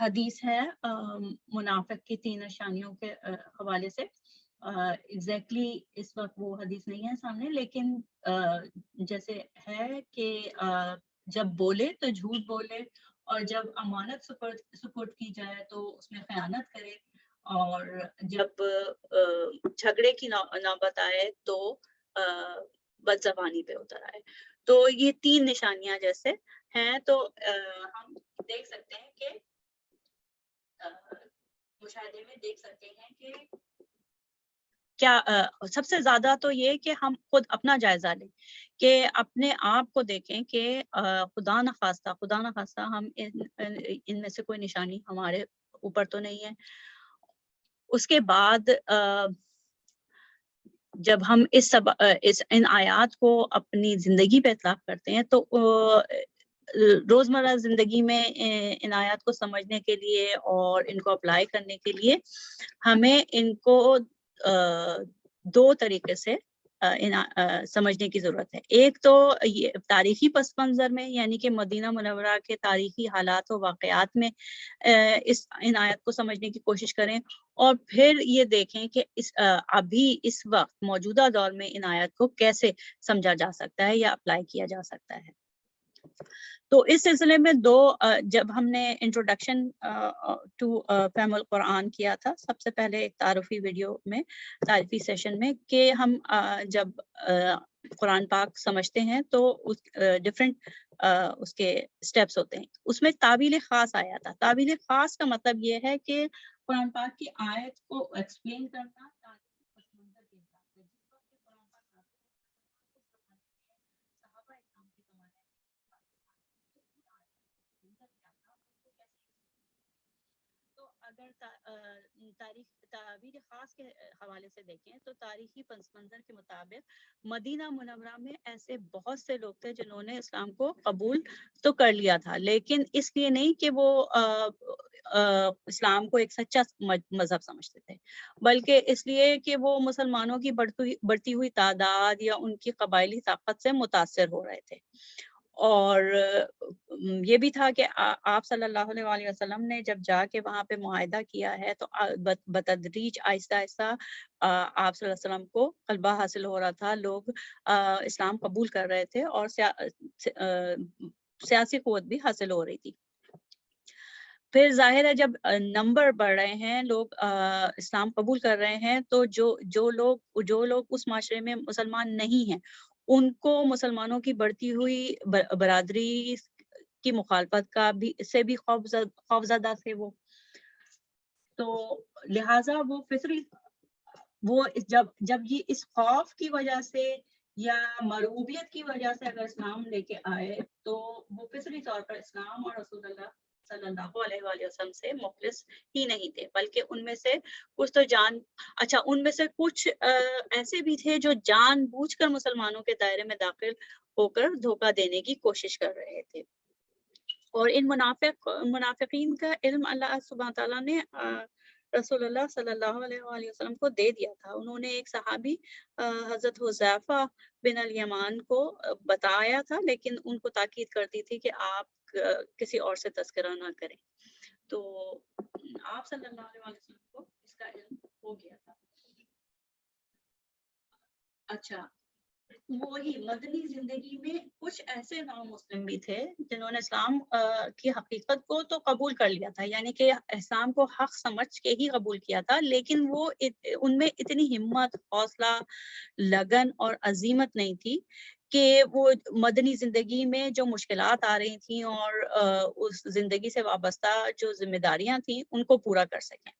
حدیث ہے منافق کی 3 نشانیوں کے حوالے سے. ایگزیکٹلی اس وقت وہ حدیث نہیں ہے سامنے، لیکن جیسے ہے کہ جب بولے تو جھوٹ بولے، اور جب امانت سپرد کی جائے تو اس میں خیانت کرے، اور جب جھگڑے کی نوبت آئے تو بد زبانی پہ اتر آئے. تو یہ 3 نشانیاں جیسے ہیں، تو ہم دیکھ سکتے ہیں کہ مشاہدے میں دیکھ سکتے ہیں کہ کیا سب سے زیادہ تو یہ کہ ہم خود اپنا جائزہ لیں، کہ اپنے آپ کو دیکھیں کہ خدا نخواستہ ہم ان میں سے کوئی نشانی ہمارے اوپر تو نہیں ہے. اس کے بعد جب ہم ان آیات کو اپنی زندگی پہ اطلاق کرتے ہیں تو روزمرہ زندگی میں ان آیات کو سمجھنے کے لیے اور ان کو اپلائی کرنے کے لیے ہمیں ان کو 2 طریقے سے سمجھنے کی ضرورت ہے. ایک تو یہ تاریخی پس منظر میں، یعنی کہ مدینہ منورہ کے تاریخی حالات و واقعات میں ان آیات کو سمجھنے کی کوشش کریں، اور پھر یہ دیکھیں کہ ابھی اس وقت موجودہ دور میں ان آیات کو کیسے سمجھا جا سکتا ہے یا اپلائی کیا جا سکتا ہے. تو اس سلسلے میں جب ہم نے انٹروڈکشن ٹو فہم القرآن کیا تھا، سب سے پہلے ایک تعارفی ویڈیو میں، تعارفی سیشن میں، کہ ہم جب قرآن پاک سمجھتے ہیں تو ڈفرینٹ اس کے سٹیپس ہوتے ہیں. اس میں تعبیر خاص آیا تھا. تعبیر خاص کا مطلب یہ ہے کہ قرآن پاک کی آیت کو ایکسپلین کرنا اگر تعبیر خاص کے حوالے سے دیکھیں تو تاریخی پس منظر کے مطابق مدینہ منورہ میں ایسے بہت سے لوگ تھے جنہوں نے اسلام کو قبول تو کر لیا تھا، لیکن اس لیے نہیں کہ وہ اسلام کو ایک سچا مذہب سمجھتے تھے، بلکہ اس لیے کہ وہ مسلمانوں کی بڑھتی ہوئی تعداد یا ان کی قبائلی طاقت سے متاثر ہو رہے تھے. اور یہ بھی تھا کہ آپ صلی اللہ علیہ وسلم نے جب جا کے وہاں پہ معاہدہ کیا ہے تو بتدریج آہستہ آہستہ آپ صلی اللہ علیہ وسلم کو غلبہ حاصل ہو رہا تھا. لوگ اسلام قبول کر رہے تھے اور سیاسی قوت بھی حاصل ہو رہی تھی. پھر ظاہر ہے جب نمبر بڑھ رہے ہیں، لوگ اسلام قبول کر رہے ہیں، تو جو لوگ اس معاشرے میں مسلمان نہیں ہیں، ان کو مسلمانوں کی بڑھتی ہوئی برادری کی مخالفت کا سے بھی خوفزدہ تھے وہ. تو لہٰذا وہ جب یہ اس خوف کی وجہ سے یا مرعوبیت کی وجہ سے اگر اسلام لے کے آئے، تو وہ فطری طور پر اسلام اور رسول اللہ صلی اللہ علیہ وآلہ وسلم سے مخلص ہی نہیں تھے، بلکہ ان میں سے کچھ تو ان میں سے کچھ ایسے بھی تھے جو جان بوجھ کر مسلمانوں کے دائرے میں داخل ہو کر دھوکہ دینے کی کوشش کر رہے تھے. اور ان منافقین کا علم اللہ سبحانہ تعالیٰ نے رسول اللہ صلی اللہ علیہ وآلہ وسلم کو دے دیا تھا. انہوں نے ایک صحابی حضرت حذیفہ بن الیمان کو بتایا تھا، لیکن ان کو تاکید کرتی تھی کہ آپ کسی اور سے تذکرہ نہ کریں. تو آپ صلی اللہ علیہ وسلم کو اس کا علم ہو گیا تھا. اچھا، وہی مدنی زندگی میں کچھ ایسے نام مسلم بھی تھے جنہوں نے اسلام کی حقیقت کو تو قبول کر لیا تھا، یعنی کہ اسلام کو حق سمجھ کے ہی قبول کیا تھا، لیکن وہ ان میں اتنی ہمت، حوصلہ، لگن اور عزیمت نہیں تھی کہ وہ مدنی زندگی میں جو مشکلات آ رہی تھیں اور اس زندگی سے وابستہ جو ذمہ داریاں تھیں ان کو پورا کر سکیں.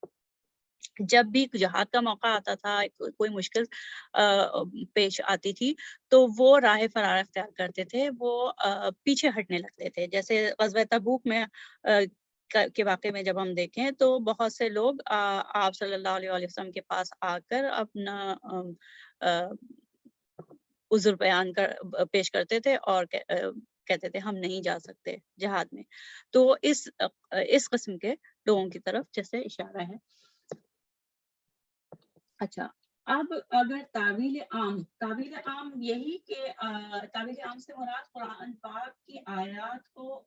جب بھی جہاد کا موقع آتا تھا، کوئی مشکل پیش آتی تھی، تو وہ راہ فرار اختیار کرتے تھے، وہ پیچھے ہٹنے لگتے تھے. جیسے غزوہ تبوک میں کے واقعے میں جب ہم دیکھیں تو بہت سے لوگ آپ صلی اللہ علیہ وسلم کے پاس آ کر اپنا عذر بیان پیش کرتے تھے اور کہتے تھے ہم نہیں جا سکتے جہاد میں. تو اس قسم کے لوگوں کی طرف جیسے اشارہ ہے. اچھا، اب اگر تعویل عام یہی کہ تعویل عام سے مراد قرآن پاک کی آیات کو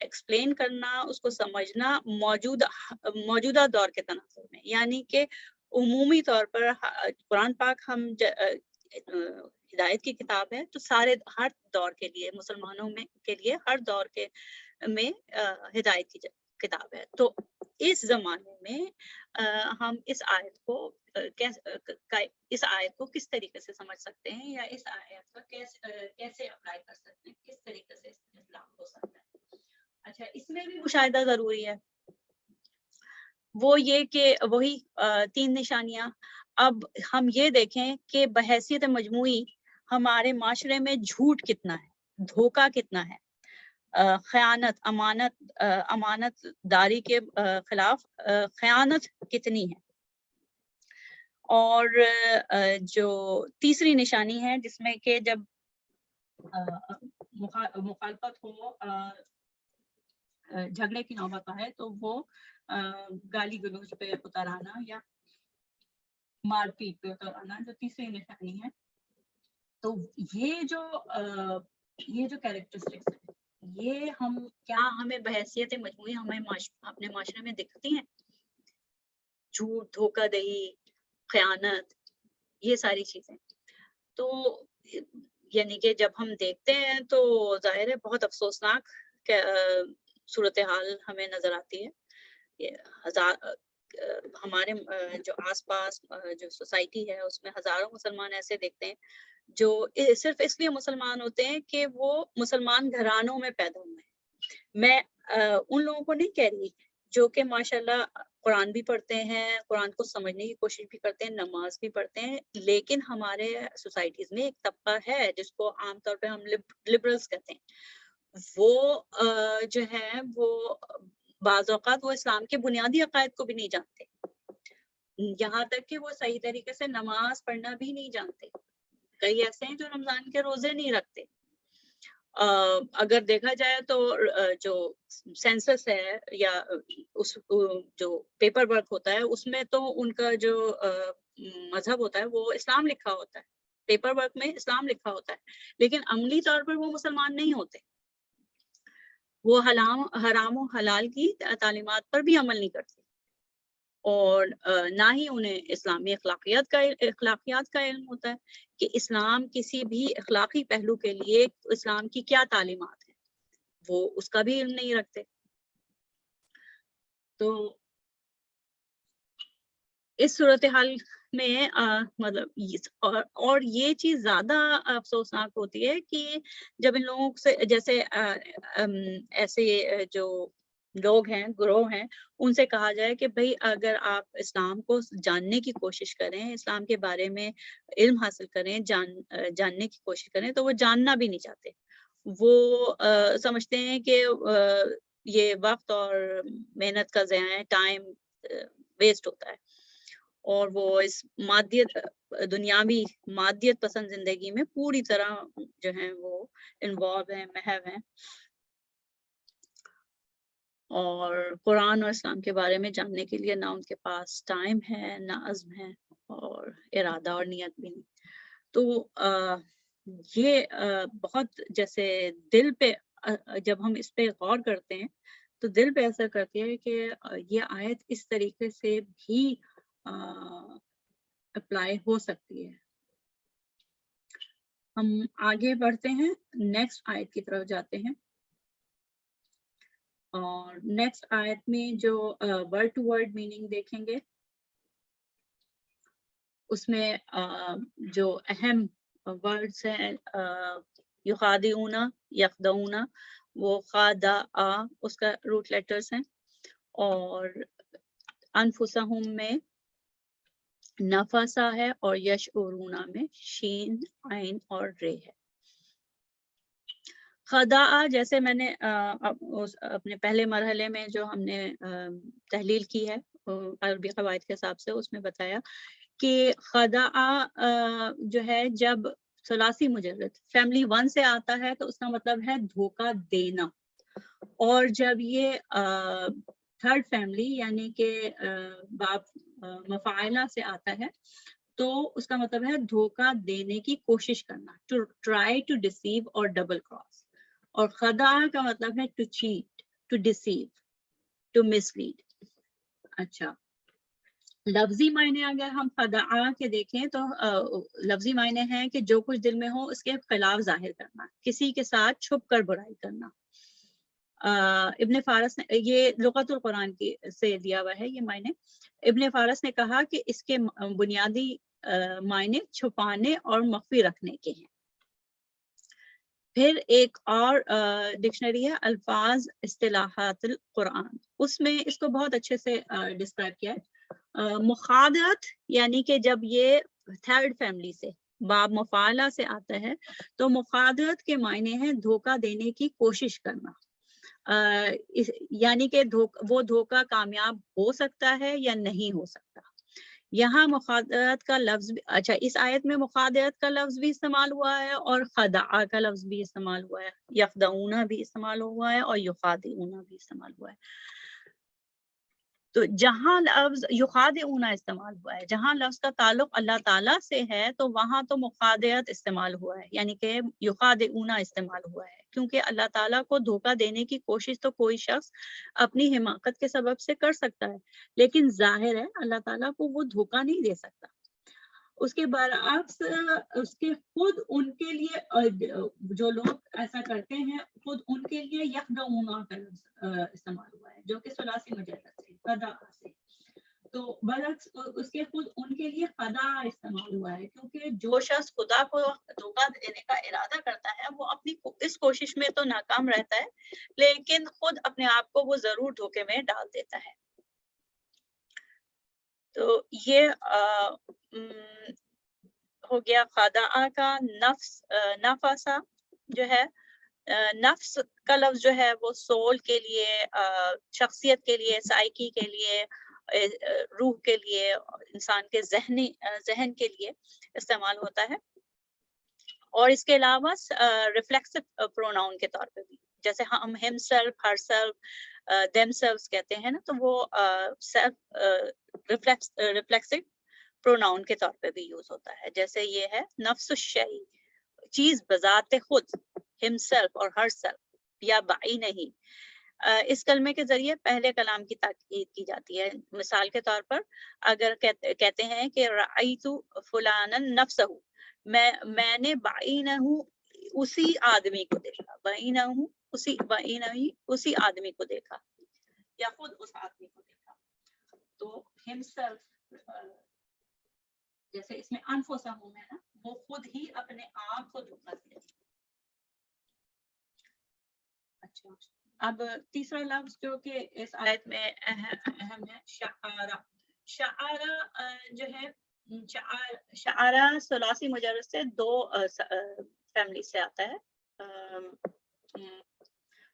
ایکسپلین کرنا، اس کو سمجھنا موجودہ دور کے تناظر میں، یعنی کہ عمومی طور پر قرآن پاک ہم ہدایت کی کتاب ہے، تو ہر دور کے لیے مسلمانوں میں کے لیے ہر دور کے میں ہدایت کی کتاب ہے. تو اس زمانے میں ہم اس آیت کو کس طریقے سے سمجھ سکتے ہیں، یا اس آیت کو کیسے اپلائی کر سکتے ہیں، کس طریقے سے اسلام ہو سکتا ہے. اچھا، اس میں بھی مشاہدہ ضروری ہے. وہ یہ کہ وہی 3 نشانیاں. اب ہم یہ دیکھیں کہ بحیثیت مجموعی ہمارے معاشرے میں جھوٹ کتنا ہے، دھوکہ کتنا ہے، خیانت، امانت داری کے خلاف خیانت کتنی ہے. اور جو تیسری نشانی ہے جس میں کہ جب مخالفت ہو، جھگڑے کی نوبت ہے، تو وہ گالی گلوچ پہ اتر آنا یا مار پیٹ پہ اتر آنا جو تیسری نشانی ہے. تو یہ جو کیریکٹرسٹکس ہیں، یہ ہمیں بحیثیت مجموعی ہمیں اپنے معاشرے میں دکھتی ہیں. جھوٹ، دھوکہ دہی، خیانت، یہ ساری چیزیں. تو یعنی کہ جب ہم دیکھتے ہیں تو ظاہر ہے بہت افسوسناک صورتحال ہمیں نظر آتی ہے. ہمارے جو آس پاس جو سوسائٹی ہے اس میں ہزاروں مسلمان ایسے دیکھتے ہیں جو صرف اس لیے مسلمان ہوتے ہیں کہ وہ مسلمان گھرانوں میں پیدا ہوئے ہیں. میں ان لوگوں کو نہیں کہہ رہی جو کہ ماشاءاللہ قرآن بھی پڑھتے ہیں، قرآن کو سمجھنے کی کوشش بھی کرتے ہیں، نماز بھی پڑھتے ہیں، لیکن ہمارے سوسائٹیز میں ایک طبقہ ہے جس کو عام طور پہ ہم لبرلز کہتے ہیں. وہ جو ہے وہ بعض اوقات وہ اسلام کے بنیادی عقائد کو بھی نہیں جانتے، یہاں تک کہ وہ صحیح طریقے سے نماز پڑھنا بھی نہیں جانتے. کئی ایسے ہیں جو رمضان کے روزے نہیں رکھتے. اگر دیکھا جائے تو جو سینسس ہے یا اس جو پیپر ورک ہوتا ہے اس میں تو ان کا جو مذہب ہوتا ہے وہ اسلام لکھا ہوتا ہے، پیپر ورک میں اسلام لکھا ہوتا ہے، لیکن عملی طور پر وہ مسلمان نہیں ہوتے. وہ حرام و حلال کی تعلیمات پر بھی عمل نہیں کرتے، اور نہ ہی انہیں اسلامی اخلاقیات کا علم ہوتا ہے کہ اسلام کسی بھی اخلاقی پہلو کے لیے اسلام کی کیا تعلیمات ہیں، وہ اس کا بھی علم نہیں رکھتے. تو اس صورتحال میں مطلب اور یہ چیز زیادہ افسوسناک ہوتی ہے کہ جب ان لوگوں سے جیسے ایسے جو لوگ ہیں، گروہ ہیں، ان سے کہا جائے کہ بھئی اگر آپ اسلام کو جاننے کی کوشش کریں، اسلام کے بارے میں علم حاصل کریں، جاننے کی کوشش کریں، تو وہ جاننا بھی نہیں چاہتے. وہ سمجھتے ہیں کہ یہ وقت اور محنت کا ضیاع ہے، ٹائم ویسٹ ہوتا ہے، اور وہ اس دنیاوی مادیت پسند زندگی میں پوری طرح جو ہیں وہ انوالو ہیں، محو ہیں، اور قرآن اور اسلام کے بارے میں جاننے کے لیے نہ ان کے پاس ٹائم ہے، نہ عزم ہے، اور ارادہ اور نیت بھی نہیں. تو یہ بہت جیسے دل پہ جب ہم اس پہ غور کرتے ہیں تو دل پہ اثر کرتی ہے کہ یہ آیت اس طریقے سے بھی اپلائی ہو سکتی ہے. ہم آگے بڑھتے ہیں، نیکسٹ آیت کی طرف جاتے ہیں، اور نیکسٹ آیت میں جو ورڈ ٹو ورڈ میننگ دیکھیں گے اس میں جو اہم ورڈز ہیں یخادعون، یخدعون، وہ خادع اس کا روٹ لیٹرز ہیں، اور انفسہم میں نفسا ہے، اور یشعرون میں شین، عین اور رے ہے. خداع جیسے میں نے اپنے پہلے مرحلے میں جو ہم نے تحلیل کی ہے عربی قواعد کے حساب سے، اس میں بتایا کہ خداع جو ہے جب ثلاثی مجرد فیملی 1 سے آتا ہے تو اس کا مطلب ہے دھوکہ دینا، اور جب یہ تھرڈ فیملی یعنی کہ باب مفاعلہ سے آتا ہے تو اس کا مطلب ہے دھوکہ دینے کی کوشش کرنا, ٹو ٹرائی ٹو ڈیسیو اور ڈبل کراس. اور خدع کا مطلب ہے to cheat, to deceive, to mislead. اچھا, لفظی معنی اگر ہم خدعہ کے دیکھیں تو لفظی معنی ہے کہ جو کچھ دل میں ہو اس کے خلاف ظاہر کرنا, کسی کے ساتھ چھپ کر برائی کرنا. ابن فارس نے, یہ لغت القرآن کی سے دیا ہوا ہے یہ معنی. ابن فارس نے کہا کہ اس کے بنیادی معنی چھپانے اور مخفی رکھنے کے ہیں. پھر ایک اور ڈکشنری ہے الفاظ اصطلاحات القرآن, اس میں اس کو بہت اچھے سے ڈسکرائب کیا ہے. مخادعت یعنی کہ جب یہ تھرڈ فیملی سے باب مفعلہ سے آتا ہے تو مخادعت کے معنی ہیں دھوکہ دینے کی کوشش کرنا. یعنی کہ وہ دھوکہ کامیاب ہو سکتا ہے یا نہیں ہو سکتا. یہاں مخادعت کا لفظ اچھا, اس آیت میں مخادعت کا لفظ بھی استعمال ہوا ہے اور خدع کا لفظ بھی استعمال ہوا ہے, یخدعون بھی استعمال ہوا ہے اور یخادعون بھی استعمال ہوا ہے. تو جہاں لفظ یخادعون استعمال ہوا ہے, جہاں لفظ کا تعلق اللہ تعالیٰ سے ہے تو وہاں تو مخادعت استعمال ہوا ہے, یعنی کہ یخادعون استعمال ہوا ہے, کیونکہ اللہ تعالیٰ کو دھوکہ دینے کی کوشش تو کوئی شخص اپنی حماقت کے سبب سے کر سکتا ہے, لیکن ظاہر ہے اللہ تعالیٰ کو وہ دھوکہ نہیں دے سکتا. اس کے برعکس اس کے خود ان کے لیے جو لوگ ایسا کرتے ہیں خود ان کے لیے یخدعون کا لفظ استعمال ہوا ہے جو کہ ثلاثی مجرد سے خدع سے. تو برعکس اس کے خود ان کے لیے خدع استعمال ہوا ہے, کیونکہ جو شخص خدا کو دھوکہ دینے کا ارادہ کرتا ہے وہ اپنی اس کوشش میں تو ناکام رہتا ہے, لیکن خود اپنے آپ کو وہ ضرور دھوکے میں ڈال دیتا ہے. تو یہ ہو گیا خدع کا. نفسا جو ہے, نفس کا لفظ جو ہے وہ سول کے لیے, شخصیت کے لیے, سائیکی کے لیے, روح کے لیے, انسان کے ذہن کے لیے استعمال ہوتا ہے. اور اس کے علاوہ ریفلیکسو پروناؤن کے طور پہ بھی, جیسے ہم ہم self, her self, them self کہتے ہیں نا, تو وہ ریفلیکسو پروناؤن کے طور پہ بھی یوز ہوتا ہے. جیسے یہ ہے نفس الشیء, چیز بذات خود, ہم سیلف اور ہر سیلف, یا بائی نہیں. اس کلمے کے ذریعے پہلے کلام کی تاکید کی جاتی ہے. مثال کے طور پر اگر کہتے ہیں کہ رأیت فلانا نفسہ, میں نے بعینہ اسی آدمی کو دیکھا, بعینہ اسی آدمی کو دیکھا, یا خود اس آدمی کو دیکھا. تو himself جیسے اس میں انفسہم ہے نا, وہ خود ہی اپنے آپ کو دھوکہ دیا. اچھا, اب تیسرا لفظ جو کہ اس آیت میں اہم ہے, شعارہ. شعارہ جو ہے, شعارہ ثلاثی مجرد سے دو فیملی سے آتا ہے,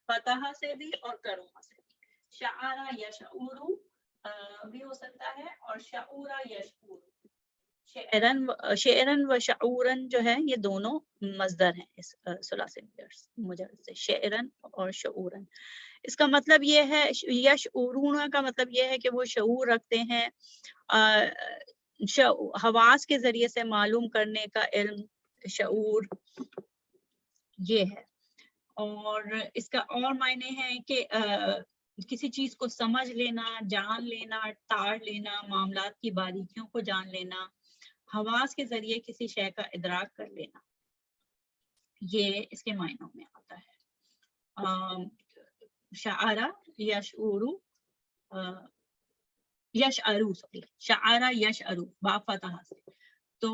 فتح سے بھی اور کرومہ سے بھی. شعارہ یشعور بھی ہو سکتا ہے اور شعورہ یشعور. شعرن و شعورن جو ہے یہ دونوں مصدر ہیں اس ثلاثی مجرد سے, شعرن اور شعورن. اس کا مطلب یہ ہے, یشعورون کا مطلب یہ ہے کہ وہ شعور رکھتے ہیں, حواس کے ذریعے سے معلوم کرنے کا علم, شعور یہ ہے. اور اس کا اور معنی ہے کہ کسی چیز کو سمجھ لینا, جان لینا, تاڑ لینا, معاملات کی باریکیوں کو جان لینا, حواس کے ذریعے کسی شے کا ادراک کر لینا, یہ اس کے معنوں میں آتا ہے. شعارہ یشعورو, یشعرو, شعارہ یشعرو با فتح سے. تو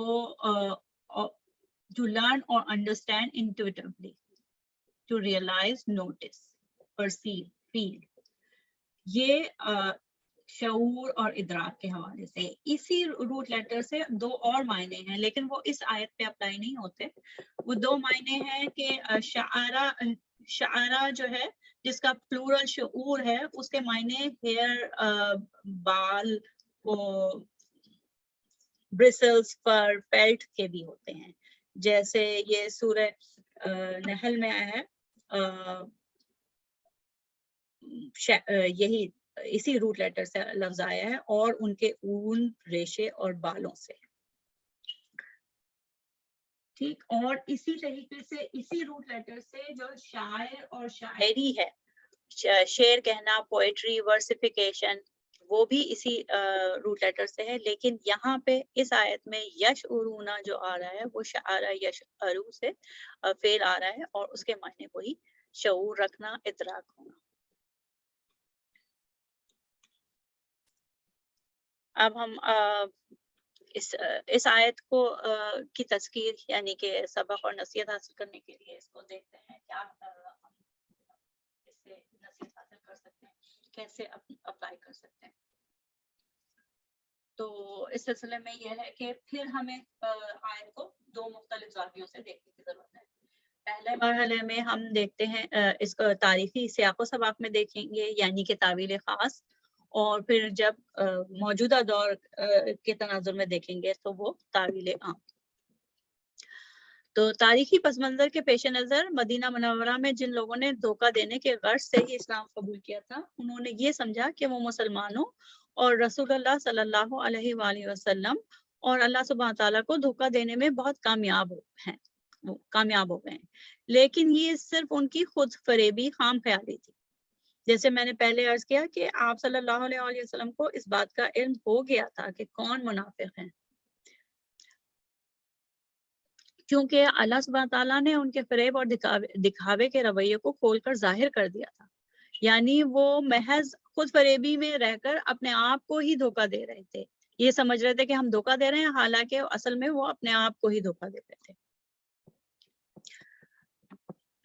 to learn or understand intuitively, to realize, notice, perceive, feel. یہ شعور اور ادراک کے حوالے سے اسی روٹ لیٹر سے دو اور معنی ہیں, لیکن وہ اس آیت پہ اپلائی نہیں ہوتے. وہ دو معنی ہیں کہ شعارہ جو ہے جس کا پلورل شعور ہے, اس کے معنی ہیئر, بال, برسلز, فر, پیلٹ کے بھی ہوتے ہیں. جیسے یہ سورہ نحل میں ہے, یہی اسی روٹ لیٹر سے لفظ آیا ہے, اور ان کے اون, ریشے اور بالوں سے. ٹھیک. اور اسی طریقے سے اسی روٹ لیٹر سے جو شاعر اور شاعری ہے, شعر کہنا, پوئٹری, ورسیفیکیشن, وہ بھی اسی روٹ لیٹر سے ہے. لیکن یہاں پہ اس آیت میں یش ارونا جو آ رہا ہے وہ شعرا یش ارو سے فعل آ رہا ہے, اور اس کے معنی وہی شعور رکھنا, ادراک ہونا. اب ہم اس آیت کو کی تذکیر یعنی کہ سبق اور نصیحت حاصل کرنے کے لیے اس کو دیکھتے ہیں, کیا ہم اس سے نصیحت حاصل کر سکتے ہیں, کیسے اپلائی کر سکتے ہیں. تو اس سلسلے میں یہ ہے کہ پھر ہمیں آیت کو دو مختلف زاویوں سے دیکھنے کی ضرورت ہے. پہلے مرحلے میں ہم دیکھتے ہیں اس کو تاریخی سیاق و سباق میں دیکھیں گے یعنی کہ تعویل خاص, اور پھر جب موجودہ دور کے تناظر میں دیکھیں گے تو وہ تعویل عام. تو تاریخی پس منظر کے پیش نظر مدینہ منورہ میں جن لوگوں نے دھوکہ دینے کے غرض سے ہی اسلام قبول کیا تھا, انہوں نے یہ سمجھا کہ وہ مسلمانوں اور رسول اللہ صلی اللہ علیہ وآلہ وسلم اور اللہ سبحانہ تعالیٰ کو دھوکہ دینے میں بہت کامیاب ہو گئے ہیں. لیکن یہ صرف ان کی خود فریبی خام خیالی تھی. جیسے میں نے پہلے عرض کیا کہ آپ صلی اللہ علیہ وآلہ وسلم کو اس بات کا علم ہو گیا تھا کہ کون منافق ہیں, کیونکہ اللہ سبحانہ تعالیٰ نے ان کے فریب اور دکھاوے کے رویے کو کھول کر ظاہر کر دیا تھا. یعنی وہ محض خود فریبی میں رہ کر اپنے آپ کو ہی دھوکہ دے رہے تھے. یہ سمجھ رہے تھے کہ ہم دھوکہ دے رہے ہیں, حالانکہ اصل میں وہ اپنے آپ کو ہی دھوکہ دے رہے تھے.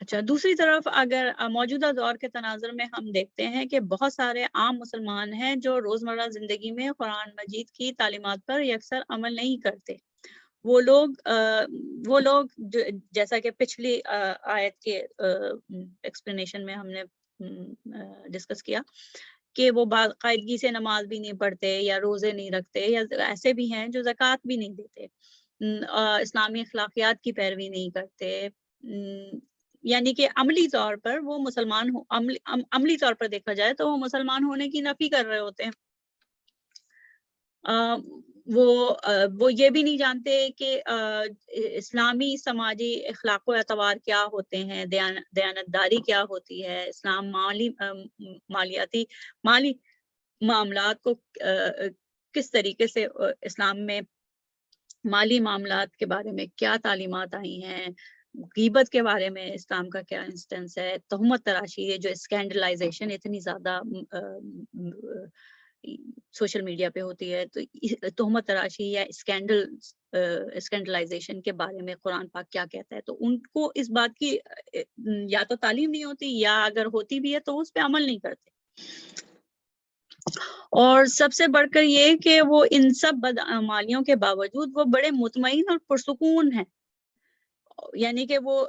اچھا, دوسری طرف اگر موجودہ دور کے تناظر میں ہم دیکھتے ہیں کہ بہت سارے عام مسلمان ہیں جو روزمرہ زندگی میں قرآن مجید کی تعلیمات پر یکسر عمل نہیں کرتے. وہ لوگ جیسا کہ پچھلی آیت کے ایکسپلینیشن میں ہم نے ڈسکس کیا کہ وہ باقاعدگی سے نماز بھی نہیں پڑھتے یا روزے نہیں رکھتے, یا ایسے بھی ہیں جو زکوٰۃ بھی نہیں دیتے, اسلامی اخلاقیات کی پیروی نہیں کرتے. یعنی کہ عملی طور پر وہ مسلمان عملی طور پر دیکھا جائے تو وہ مسلمان ہونے کی نفی کر رہے ہوتے ہیں. وہ یہ بھی نہیں جانتے کہ اسلامی سماجی اخلاق و اعتبار کیا ہوتے ہیں, دیانتداری کیا ہوتی ہے, اسلام مالی معاملات کو کس طریقے سے, اسلام میں مالی معاملات کے بارے میں کیا تعلیمات آئی ہیں, غیبت کے بارے میں اسلام کا کیا انسٹنس ہے, تہمت تراشی ہے جو اسکینڈلائزیشن اتنی زیادہ سوشل میڈیا پہ ہوتی ہے, تو تہمت تراشی یا اسکینڈلائزیشن کے بارے میں قرآن پاک کیا کہتا ہے. تو ان کو اس بات کی یا تو تعلیم نہیں ہوتی, یا اگر ہوتی بھی ہے تو اس پہ عمل نہیں کرتے. اور سب سے بڑھ کر یہ کہ وہ ان سب بدعمالیوں کے باوجود وہ بڑے مطمئن اور پرسکون ہیں. یعنی کہ وہ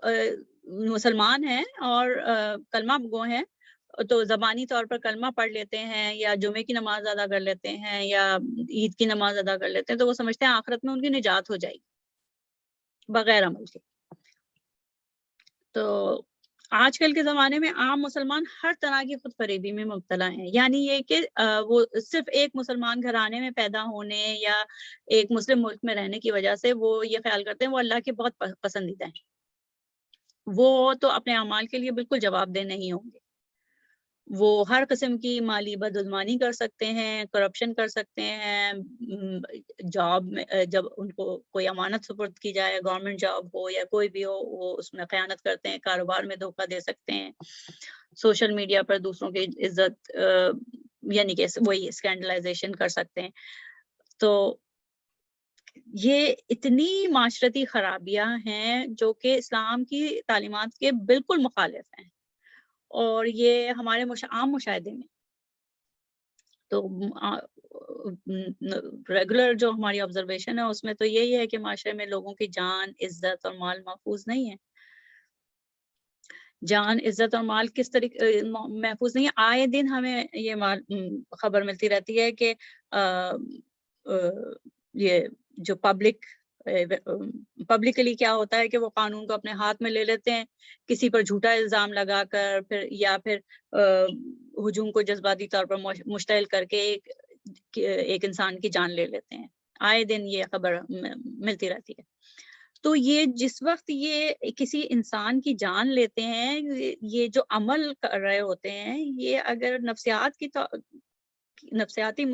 مسلمان ہیں اور کلمہ گو ہیں, تو زبانی طور پر کلمہ پڑھ لیتے ہیں یا جمعے کی نماز ادا کر لیتے ہیں یا عید کی نماز ادا کر لیتے ہیں, تو وہ سمجھتے ہیں آخرت میں ان کی نجات ہو جائے گی بغیر عمل کے. تو آج کل کے زمانے میں عام مسلمان ہر طرح کی خود فریبی میں مبتلا ہیں. یعنی یہ کہ وہ صرف ایک مسلمان گھرانے میں پیدا ہونے یا ایک مسلم ملک میں رہنے کی وجہ سے وہ یہ خیال کرتے ہیں وہ اللہ کے بہت پسندیدہ ہیں. وہ تو اپنے اعمال کے لیے بالکل جواب دہ نہیں ہوں گے. وہ ہر قسم کی مالی بدعنوانی کر سکتے ہیں, کرپشن کر سکتے ہیں, جاب میں جب ان کو کوئی امانت سپرد کی جائے, گورنمنٹ جاب ہو یا کوئی بھی ہو, وہ اس میں خیانت کرتے ہیں, کاروبار میں دھوکہ دے سکتے ہیں, سوشل میڈیا پر دوسروں کی عزت یعنی کہ وہی اسکینڈلائزیشن کر سکتے ہیں. تو یہ اتنی معاشرتی خرابیاں ہیں جو کہ اسلام کی تعلیمات کے بالکل مخالف ہیں, اور یہ ہمارے عام مشاہدے میں تو ریگولر جو ہماری آبزرویشن ہے اس میں تو یہی ہے کہ معاشرے میں لوگوں کی جان, عزت اور مال محفوظ نہیں ہے. جان, عزت اور مال کس طریقے محفوظ نہیں ہے. آئے دن ہمیں یہ خبر ملتی رہتی ہے کہ یہ جو پبلکلی کیا ہوتا ہے کہ وہ قانون کو اپنے ہاتھ میں لے لیتے ہیں, کسی پر جھوٹا الزام لگا کر پھر ہجوم کو جذباتی طور پر مشتعل کر کے ایک انسان کی جان لے لیتے ہیں. آئے دن یہ خبر ملتی رہتی ہے. تو یہ جس وقت یہ کسی انسان کی جان لیتے ہیں، یہ جو عمل کر رہے ہوتے ہیں، یہ اگر نفسیاتی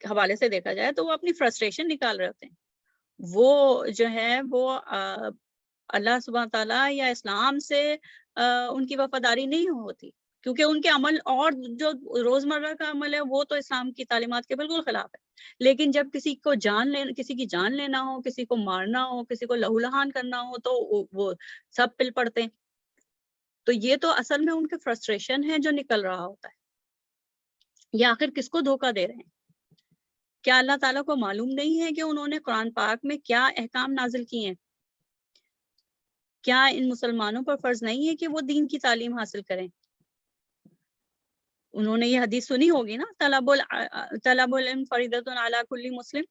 حوالے سے دیکھا جائے تو وہ اپنی فرسٹریشن نکال رہے ہوتے ہیں. وہ جو ہے وہ اللہ سبحانہ تعالیٰ یا اسلام سے ان کی وفاداری نہیں ہوتی، کیونکہ ان کے عمل اور جو روزمرہ کا عمل ہے وہ تو اسلام کی تعلیمات کے بالکل خلاف ہے. لیکن جب کسی کی جان لینا ہو، کسی کو مارنا ہو، کسی کو لہو لہان کرنا ہو تو وہ سب پل پڑتے ہیں. تو یہ تو اصل میں ان کے فرسٹریشن ہے جو نکل رہا ہوتا ہے. یا آخر کس کو دھوکہ دے رہے ہیں؟ کیا اللہ تعالیٰ کو معلوم نہیں ہے کہ انہوں نے قرآن پاک میں کیا احکام نازل کیے ہیں؟ کیا ان مسلمانوں پر فرض نہیں ہے کہ وہ دین کی تعلیم حاصل کریں؟ انہوں نے یہ حدیث سنی ہوگی نا، طلب العلم فریضۃ علی کل مسلم.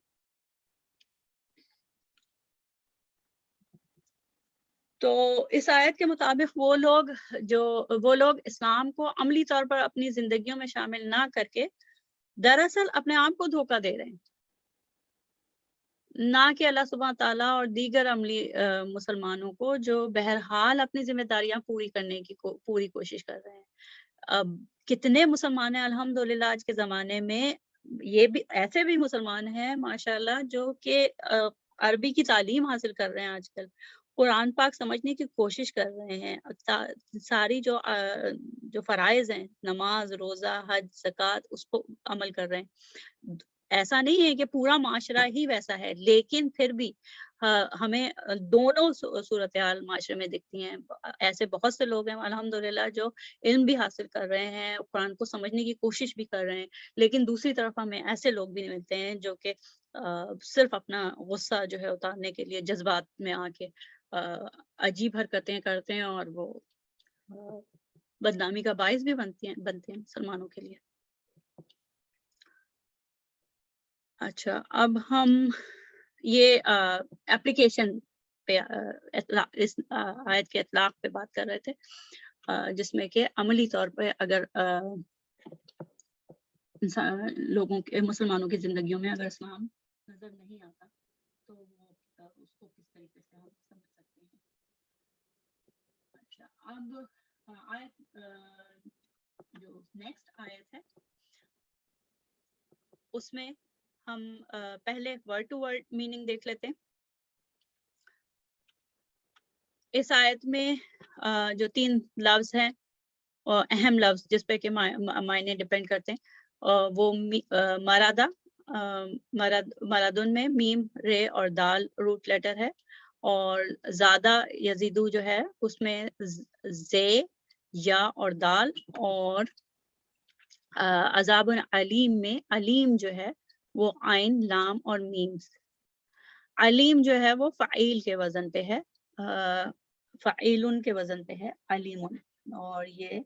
تو اس آیت کے مطابق وہ لوگ اسلام کو عملی طور پر اپنی زندگیوں میں شامل نہ کر کے دراصل اپنے آپ کو دھوکہ دے رہے ہیں، نہ کہ اللہ سبحانہ تعالیٰ اور دیگر عملی مسلمانوں کو جو بہرحال اپنی ذمہ داریاں پوری کرنے کی پوری کوشش کر رہے ہیں. اب کتنے مسلمان ہیں الحمدللہ آج کے زمانے میں، یہ بھی ایسے بھی مسلمان ہیں ماشاءاللہ جو کہ عربی کی تعلیم حاصل کر رہے ہیں، آج کل قرآن پاک سمجھنے کی کوشش کر رہے ہیں، ساری جو فرائض ہیں، نماز، روزہ، حج، زکوٰۃ، اس کو عمل کر رہے ہیں. ایسا نہیں ہے کہ پورا معاشرہ ہی ویسا ہے، لیکن پھر بھی ہمیں دونوں صورتحال معاشرے میں دکھتی ہیں. ایسے بہت سے لوگ ہیں الحمدللہ جو علم بھی حاصل کر رہے ہیں، قرآن کو سمجھنے کی کوشش بھی کر رہے ہیں، لیکن دوسری طرف ہمیں ایسے لوگ بھی ملتے ہیں جو کہ صرف اپنا غصہ جو ہے اتارنے کے لیے جذبات میں آ کے عجیب حرکتیں کرتے ہیں، اور وہ بدنامی کا باعث بھی بنتے ہیں مسلمانوں کے لیے. اچھا، اب ہم یہ اپلیکیشن پہ اس آیت کے اطلاق پہ بات کر رہے تھے، جس میں کہ عملی طور پہ اگر مسلمانوں کی زندگیوں میں اگر اسلام نظر نہیں آتا تو وہ اس کو کس طریقے سے ہم سمجھ سکتے ہیں. اچھا، اب آیت جو نیکسٹ آیت ہے اس میں ہم پہلے ورڈ ٹو ورڈ میننگ دیکھ لیتے ہیں. اس آیت میں جو 3 لفظ ہیں اور اہم لفظ جس پہ کہ معنی ڈیپینڈ کرتے ہیں، وہ مرادہ، مرادن میں میم، رے اور دال روٹ لیٹر ہے، اور زادہ یزیدو جو ہے اس میں زے، یا اور دال، اور عذاب علیم میں علیم جو ہے وہ عین، لام اور میم. علیم جو ہے وہ فعیل کے وزن پہ ہے، فعیلن کے وزن پہ ہے علیم، اور یہ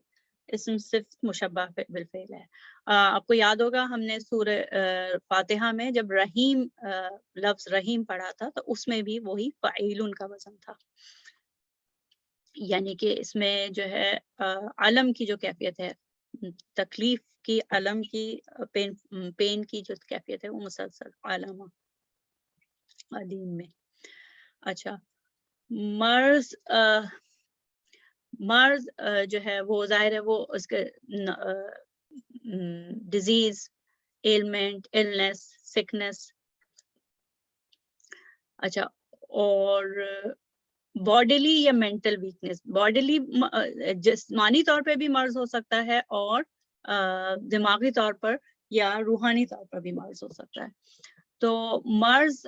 اسم صرف مشبہ بالفعل ہے. آپ کو یاد ہوگا ہم نے سورہ فاتحہ میں جب رحیم لفظ رحیم پڑھا تھا تو اس میں بھی وہی فعیلن کا وزن تھا، یعنی کہ اس میں جو ہے علم کی جو کیفیت ہے، تکلیف کی، علم کی، پین کی جو کیفیت ہے وہ مسلسل علامہ علیم میں. اچھا، مرض جو ہے وہ ظاہر ہے وہ اس کے ڈیزیز، ایلمنٹ، ایلنس، سکنس. اچھا، اور باڈیلی یا مینٹل ویکنس، باڈیلی جسمانی طور پہ بھی مرض ہو سکتا ہے، اور دماغی طور پر یا روحانی طور پر بھی مرض ہو سکتا ہے. تو مرض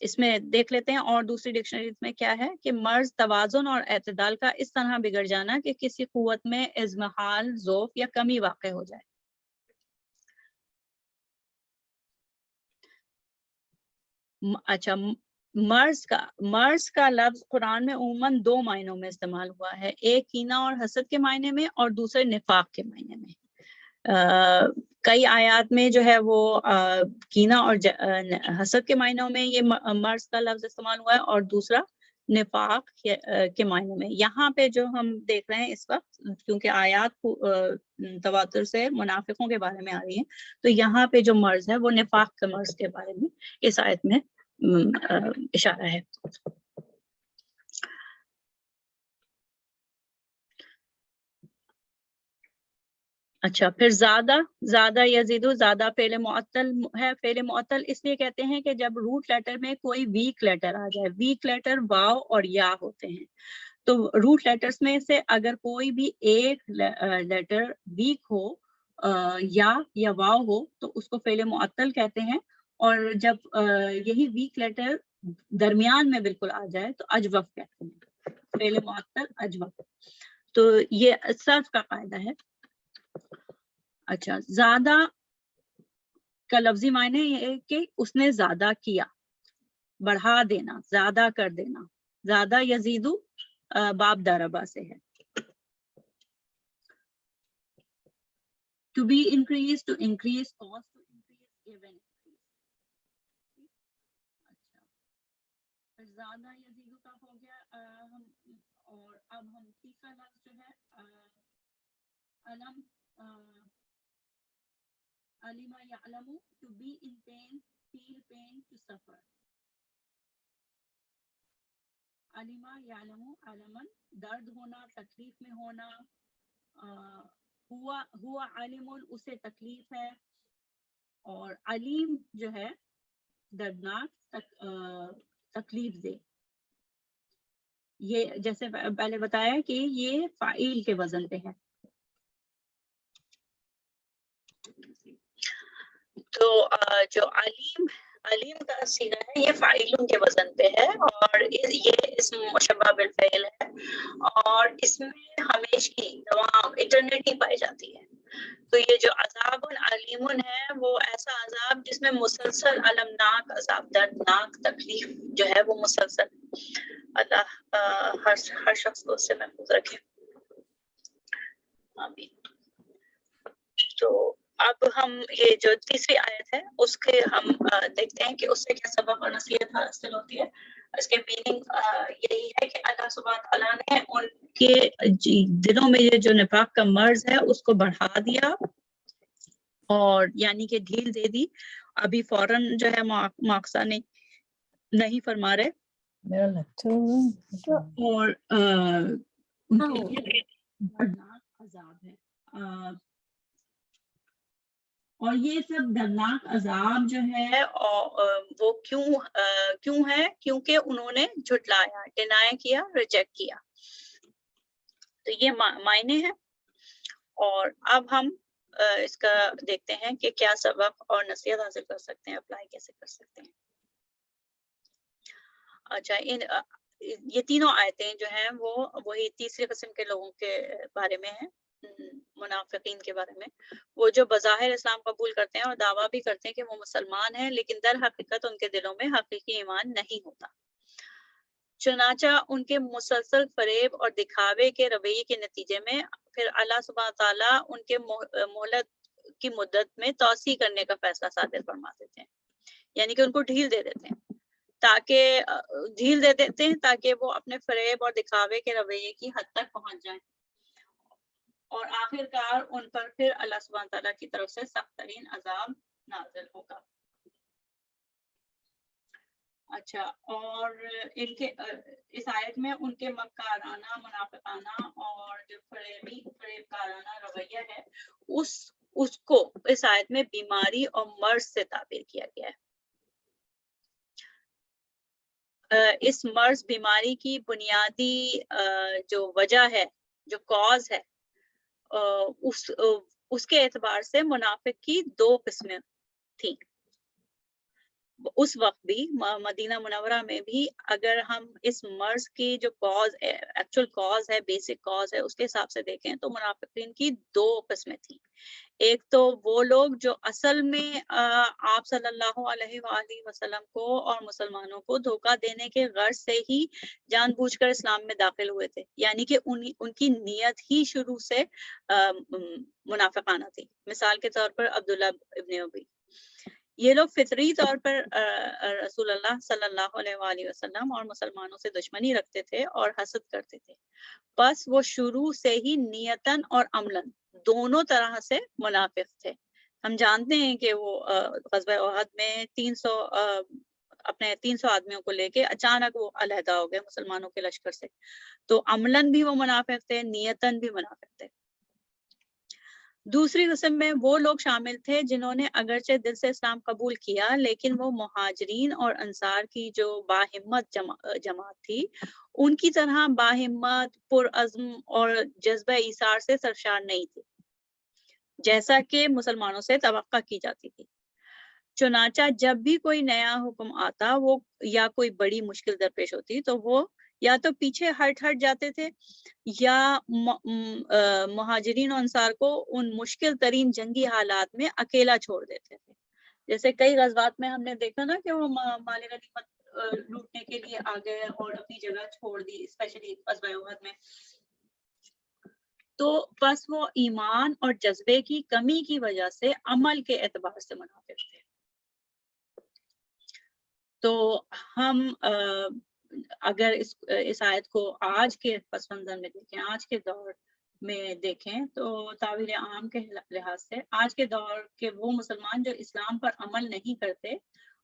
اس میں دیکھ لیتے ہیں، اور دوسری ڈکشنری میں کیا ہے کہ مرض توازن اور اعتدال کا اس طرح بگڑ جانا کہ کسی قوت میں اضمحال، ضعف یا کمی واقع ہو جائے. اچھا، مرض کا لفظ قرآن میں عموماً 2 معنوں میں استعمال ہوا ہے، ایک کینہ اور حسد کے معنی میں، اور دوسرے نفاق کے معنی میں. کئی آیات میں جو ہے وہ کینہ اور حسد کے معنوں میں یہ مرض کا لفظ استعمال ہوا ہے، اور دوسرا نفاق کے معنوں میں. یہاں پہ جو ہم دیکھ رہے ہیں اس وقت، کیونکہ آیات تواتر سے منافقوں کے بارے میں آ رہی ہیں، تو یہاں پہ جو مرض ہے وہ نفاق کے مرض کے بارے میں اس آیت میں اشارہ ہے. اچھا پھر زیادہ یزیدو، زیادہ فعل معطل ہے. فعل معطل اس لیے کہتے ہیں کہ جب روٹ لیٹر میں کوئی ویک لیٹر آ جائے. ویک لیٹر واو اور یا ہوتے ہیں. تو روٹ لیٹرز میں سے اگر کوئی بھی ایک لیٹر ویک ہو یا واو ہو تو اس کو فعل معطل کہتے ہیں. اور جب یہی ویک لیٹر درمیان میں بالکل آ جائے تو اجوف کہتے ہیں. فعل معطل اجوف. تو یہ صرف کا قاعدہ ہے. اچھا زیادہ کا لفظی معنی یہ ہے کہ اس نے زیادہ کیا، بڑھا دینا، زیادہ کر دینا. زیادہ یزیدو باب داربا سے ہے. To be increased, to increase, cause to increase, given increase. اچھا پھر زیادہ یزیدو کا ہو گیا. اور اب ہم تیسرا لفظ جو ہے علم، علم یعلم، to be in pain, feel pain, to suffer. علم یعلم علمن، درد ہونا، تکلیف میں ہونا. ہوا علم، اسے تکلیف ہے. اور علیم جو ہے دردناک، تکلیف دے. یہ جیسے پہلے بتایا کہ یہ فاعل کے وزن پہ ہے. تو جو علیم کا صیغہ ہے یہ فاعل کے وزن پہ ہے اور یہ اسم مشبہ بالفعل ہے. اور اس میں ہمیشہ دوام ایٹرنیٹی پائی جاتی ہے. تو یہ جو عذاب علیم ہے وہ ایسا عذاب جس میں مسلسل المناک عذاب، دردناک تکلیف جو ہے وہ مسلسل. اللہ ہر شخص کو اس سے محفوظ رکھے. آمین. تو اب ہم یہ جو تیسری آیت ہے اس کے ہم دیکھتے ہیں کہ اس سے کیا سبب اور نصیحت حاصل ہوتی ہے. اس کے میننگ یہی ہے کہ اللہ سبحانہ تعالیٰ نے ان کے دلوں میں یہ جو نفاق کا مرض ہے اس کو بڑھا دیا اور یعنی کہ ڈھیل دے دی. ابھی فوراً جو ہے ماقصہ نہیں فرما رہے. اور ان کے لیے دردناک عذاب ہے. اور یہ سب دردناک عذاب جو ہے وہ کیوں ہے؟ کیونکہ انہوں نے جھٹلایا، ڈینائی کیا، ریجیکٹ کیا. تو یہ معنی ہے. اور اب ہم اس کا دیکھتے ہیں کہ کیا سبق اور نصیحت حاصل کر سکتے ہیں، اپلائی کیسے کر سکتے ہیں. اچھا یہ تینوں آیتیں جو ہیں وہ وہی تیسری قسم کے لوگوں کے بارے میں ہیں، منافقین کے بارے میں. وہ جو بظاہر اسلام قبول کرتے ہیں اور دعویٰ بھی کرتے ہیں کہ وہ مسلمان ہیں لیکن در حقیقت ان کے دلوں میں حقیقی ایمان نہیں ہوتا. چنانچہ ان کے مسلسل فریب اور دکھاوے کے رویے کے نتیجے میں پھر اللہ سبحانہ تعالیٰ ان کے مہلت کی مدت میں توسیع کرنے کا فیصلہ صادر فرما دیتے ہیں. یعنی کہ ان کو ڈھیل دے دیتے ہیں تاکہ وہ اپنے فریب اور دکھاوے کے رویے کی حد تک پہنچ جائیں. اور آخر کار ان پر پھر اللہ سبحانہ تعالیٰ کی طرف سے سخت ترین عذاب نازل ہوگا. اچھا اور ان کے اس آیت میں ان کے مکارانہ، منافقانہ اور جو فریب کارانہ رویہ ہے اس کو اس آیت میں بیماری اور مرض سے تعبیر کیا گیا ہے. اس مرض بیماری کی بنیادی جو وجہ ہے، جو کاز ہے، اس کے اعتبار سے منافق کی دو قسمیں تھیں. اس وقت بھی مدینہ منورہ میں بھی اگر ہم اس مرض کی جو کاز ایکچوئل کاز ہے، بیسک کاز ہے، اس کے حساب سے دیکھیں تو منافقین کی دو قسمیں تھیں. ایک تو وہ لوگ جو اصل میں آپ صلی اللہ علیہ وآلہ وسلم کو اور مسلمانوں کو دھوکہ دینے کے غرض سے ہی جان بوجھ کر اسلام میں داخل ہوئے تھے. یعنی کہ ان کی نیت ہی شروع سے منافقانہ تھی. مثال کے طور پر عبداللہ ابن ابی. یہ لوگ فطری طور پر رسول اللہ صلی اللہ علیہ وآلہ وسلم اور مسلمانوں سے دشمنی رکھتے تھے اور حسد کرتے تھے. بس وہ شروع سے ہی نیتاً اور عملاً دونوں طرح سے منافق تھے. ہم جانتے ہیں کہ وہ غزوہ احد میں 300 اپنے 300 آدمیوں کو لے کے اچانک وہ علیحدہ ہو گئے مسلمانوں کے لشکر سے، تو عملاً بھی وہ منافق تھے، نیتاً بھی منافق تھے۔ دوسری قسم میں وہ لوگ شامل تھے جنہوں نے اگرچہ دل سے اسلام قبول کیا، لیکن وہ مہاجرین اور انصار کی جو باہمت جماعت تھی، ان کی طرح باہمت، پرعزم اور جذبہ ایثار سے سرشار نہیں تھی، جیسا کہ مسلمانوں سے توقع کی جاتی تھی۔ چنانچہ جب بھی کوئی نیا حکم آتا وہ یا کوئی بڑی مشکل درپیش ہوتی تو وہ یا تو پیچھے ہٹ جاتے تھے یا مہاجرین و انصار کو ان مشکل ترین جنگی حالات میں اکیلا چھوڑ دیتے تھے۔ جیسے کئی غزوات میں ہم نے دیکھا نا کہ وہ مال غنیمت لوٹنے کے لیے آ گئے اور اپنی جگہ چھوڑ دی، اسپیشلی غزوہ احد میں۔ تو بس وہ ایمان اور جذبے کی کمی کی وجہ سے عمل کے اعتبار سے منافق تھے۔ تو ہم اگر اس آیت کو آج کے پس منظر میں دیکھیں، آج کے دور میں دیکھیں، تو تعبیر عام کے لحاظ سے آج کے دور کے وہ مسلمان جو اسلام پر عمل نہیں کرتے،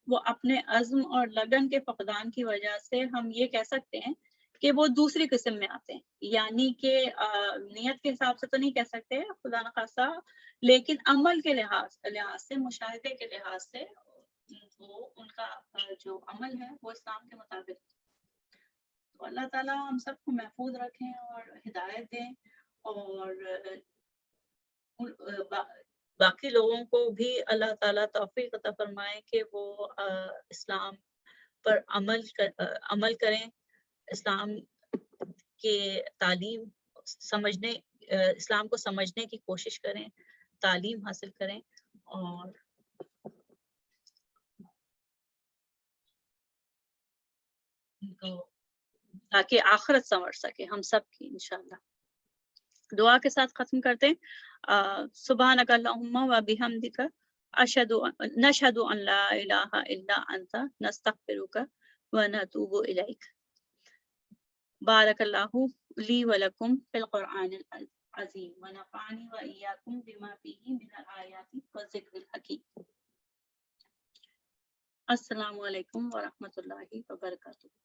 وہ اپنے عزم اور لگن کے فقدان کی وجہ سے ہم یہ کہہ سکتے ہیں کہ وہ دوسری قسم میں آتے ہیں، یعنی کہ نیت کے حساب سے تو نہیں کہہ سکتے خدا نخواستہ، لیکن عمل کے لحاظ سے، مشاہدے کے لحاظ سے وہ ان کا جو عمل ہے وہ اسلام کے مطابق۔ تو اللہ تعالیٰ ہم سب کو محفوظ رکھیں اور ہدایت دیں، اور باقی لوگوں کو بھی اللہ تعالیٰ توفیق عطا فرمائے کہ وہ اسلام پر عمل کریں، اسلام کے تعلیم سمجھنے، اسلام کو سمجھنے کی کوشش کریں، تعلیم حاصل کریں، اور تاکہ آخرت سنور سکے ہم سب کی انشاءاللہ۔ دعا کے ساتھ ختم کرتے ہیں۔ سبحانک اللہم و بحمدک نشہد ان لا الہ الا انت نستغفرک و نتوب الیک۔ بارک اللہ لی و لکم فی القرآن العظیم و نفعنی و ایاکم بما فیہ من الآیات والذکر الحکیم۔ السلام علیکم ورحمۃ اللہ وبرکاتہ۔